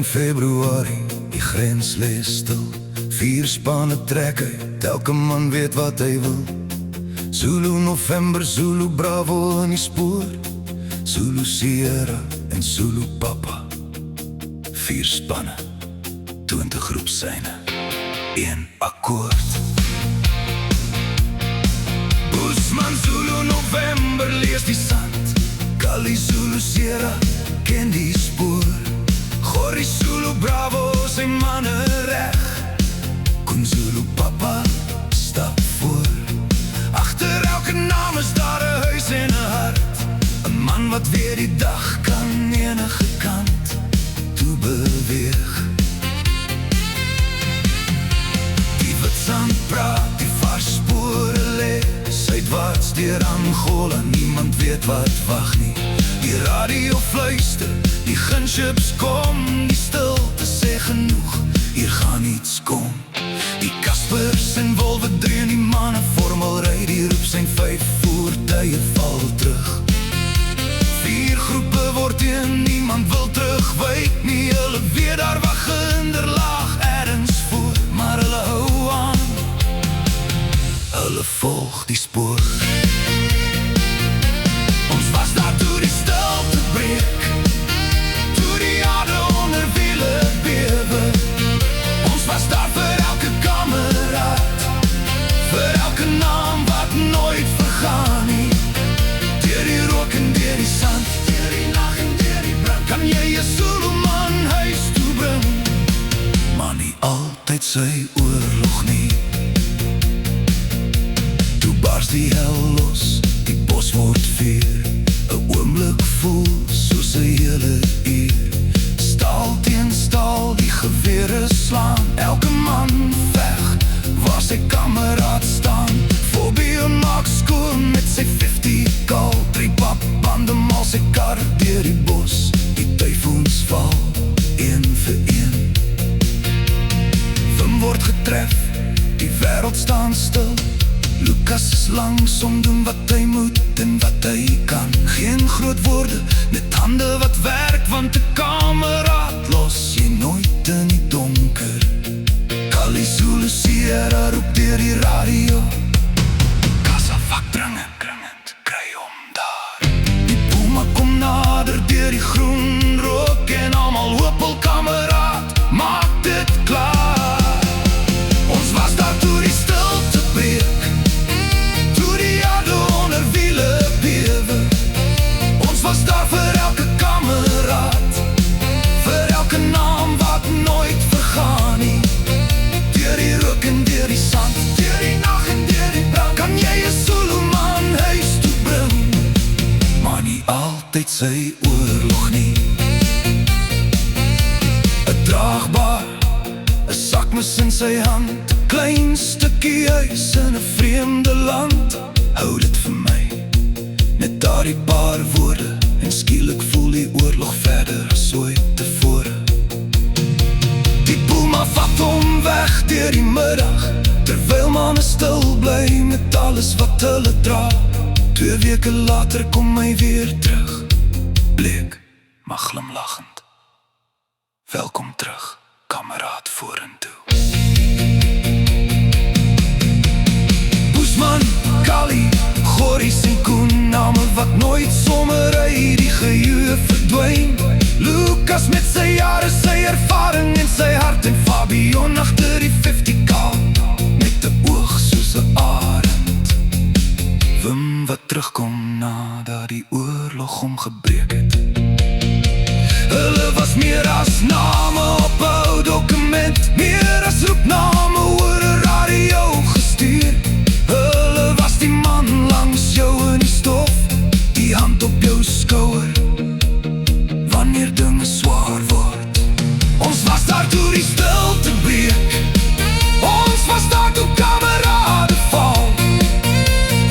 Februarie, die grens lê stil. 4 spanne trek uit, elke man weet wat hy wil. Zulu November, Zulu Bravo in die spoor. Zulu Sierra en Zulu Papa. 4 spanne, 20 groepsyne, 1 akkoord. Boesman Zulu November lees die sand. Kali Zulu Sierra ken die spoor. Gori Zulu Bravo, sy manne reg. Koen Zulu Papa stap voor. Agter elke naam is daar 'n huis en 'n hart. 'n man wat weer die dag kan enige kant toe beweeg. Die wit sand praat, die vars spore lê suidwaarts deur Angola, niemand weet wat wag nie. Die radio fluister, die gunships kom, die stilte sê genoeg, hier gaan iets kom. Die Kaspers en wolwe dreun, die manne vormel ry, die roep zijn 5 voertuie val terug. 4 groepe word een, niemand wil terugwyk nie, hulle weet daar wag hinderlaag ergens voor, maar hulle hou aan, hulle volg die spoor. Ons was daar toe die stilte breek, toe die aarde onder wiele bewe. Ons was daar vir elke kameraad, vir elke naam wat nooit vergaan nie. Deur die rook en deur die sand, deur die nag en deur die brand, kan jy 'n Zulu man huis toe bring, maar nie altyd sy oorlog nie. Toe bars die hel los, die bos word vuur, 'n oomblik voel soos 'n hele uur. Staal teen staal, die gewere slaan, elke man veg waar sy kameraad staan. Fobie maak skoon met sy 50 kal, 3 papbande mal sy kar deur die bos. Die tyfoons val, een vir een. Wim word getref, die wêreld staan stil. Lukas is langsom, doen wat hy moet en wat hy kan. Geen groot woorde, net hande wat werk, want 'n kameraad los jy nooit in die donker. Kali Zulu Sierra roep deur die radio, Kasavak dringend, kry hom daar. Die Puma kom nader deur die groen rook, en almal hoop hul kameraad maak dit klaar. Ons was daar toe die stilte breek, was daar vir elke kameraad, vir elke naam wat nooit vergaan nie. Deur die rook en deur die sand, deur die nag en deur die brand, kan jy 'n Zulu man huis toe bring, maar nie altyd sy oorlog nie. 'n Draagbaar, 'n sakmes in sy hand, 'n klein stukkie huis in 'n vreemde land. Hou dit vir my, net daardie paar woorde, en skielik voel die oorlog verder as ooit tevore. Die Puma vat hom weg deur die middag, terwyl manne stil bly met alles wat hulle dra. 2 weke later kom hy weer terug, bleek, maar glimlachend. Welkom terug, kameraad vorentoe. Boesman, Kali, Gories en Koen, name wat nooit sommer uit die geheue verdwyn. Lukas met sy jare, sy ervaring en sy hart, en Fabian agter die 50k, met 'n oog soos 'n arend. Wim wat terugkom nadat die oorlog hom gebreek het. Hulle was meer as name op 'n ou dokument, meer as roepname oor 'n radio gestuur. Hulle was die man langs jou in die stof, die hand op jou skouer, wanneer dinge swaar word. Ons was daar toe die stilte breek, ons was daar toe kamerade val.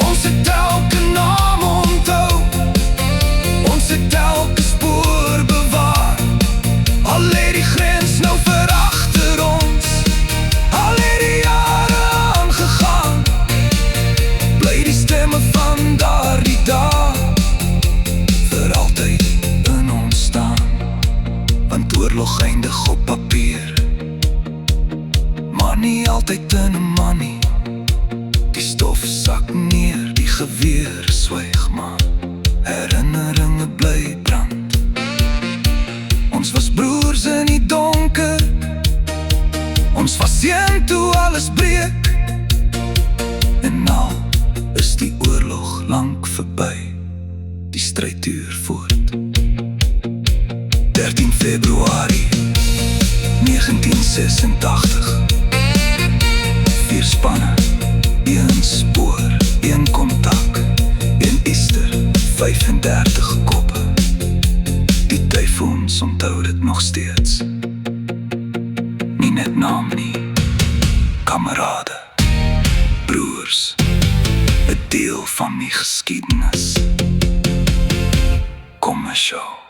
Ons het elke naam onthou, ons het elke spoor bewaar. oorlog eindig op papier, maar nie altyd in 'n man nie. Die stof sak neer, die geweer swyg, maar herinneringe bly brand. Ons was broers in die donker, ons was een toe alles breek, en nou is die oorlog lank verby, die stryd duur voort. 13 Februarie 1986, 4 spanne, 1 spoor, 1 kontak, 1 Easter, 35 koppe. Die tyfoons onthou dit nog steeds. Nie net naam nie, kamerade, broers, 'n deel van die geskiedenis. Kom 'n show.